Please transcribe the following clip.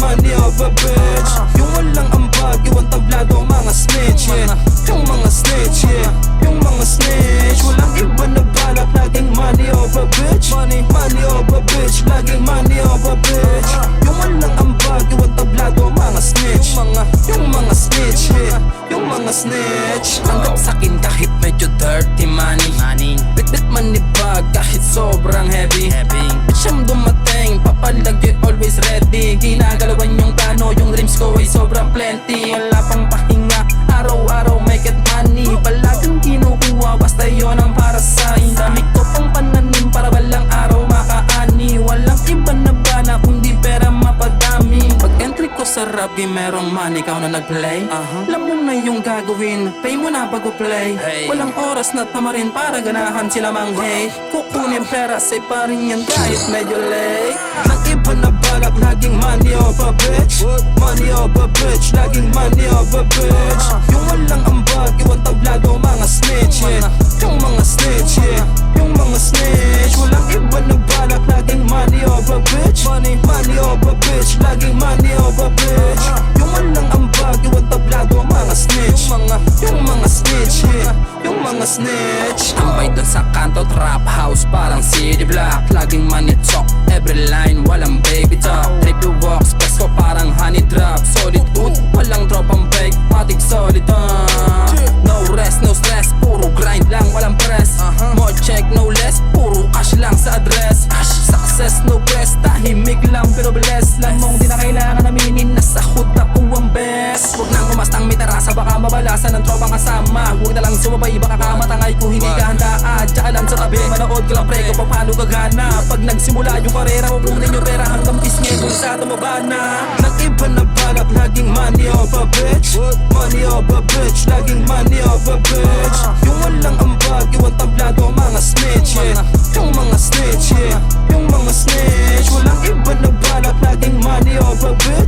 money of a bitch. Yung walang ambag, iwan tablado, mga snitch, yeah. Yung mga snitch, yeah. Yung mga snitch, walang iba na balak, laging money of a bitch. Money of a bitch, laging money of a bitch. Yung walang ambag, iwan tablado, mga snitch. Yung mga snitch, yeah. Yung mga snitch. Tanggap sa'kin kahit medyo dirty money. Bit-bit manibag kahit sobrang heavy. Siyang dumating, papalagi always ready. Ginagalawan yung plano, yung dreams ko ay sobrang plenty. Wala pang pahinga, araw-araw may get money. Palagang kinukuha, basta yun ang para sa'yo. Dami ko pang pananim para walang araw makaani. Walang iba na bala kundi pera mapadami. Pag entry ko sa rap game merong money, ikaw na nag-play. Alam mo na yung gagawin, pay mo na bago play. Walang oras na tamarin para ganahan sila mang-hate. Kukunin pera sa'y pa rin yan kahit medyo late. Nang iba na balak, laging money of a bitch. Money of a bitch, laging money of a bitch. Yung walang ambag, iwan tablado, mga snitch, yeah. Yung mga snitch, yeah. Yung mga snitch, walang iba na balak, laging money of a bitch. Money of a bitch, laging money of a bitch. Yung walang ambag, iwan tablado, mga snitch. Yung mga snitch, yeah. Yung mga snitch. Tambay dun sa kanto, trap house, parang city block. Laging money talk, every line, walang baby talk. Trippy walks, best ko parang honey drop. Solid hood, walang drop ang break, matik solid no rest, no stress, puro grind lang, walang press. More check, no less, puro cash lang sa address. Success, no press, tahimik lang pero bless. Lamong di na kailangan aminin, nasa hood ako ang best. Huwag nang umastang may tarasa, baka mabalasan ng tropang kasama. Huwag na lang sumabay, baka kamatangay kung hindi ka handa. Tsaka lang sa tabi, manood ka lang pre kung paano gagana. Pag nagsimula yung karera, pupunin yung pera hanggang pisngi kung sa tumaba na. Nang iba na balak, laging money of a bitch. Money of a bitch, laging money of a bitch. Yung walang ambag, iwan tablado, mga snitch, yeah. Yung mga snitch, yeah. Yung mga snitch, walang iba na balak, laging money of a bitch.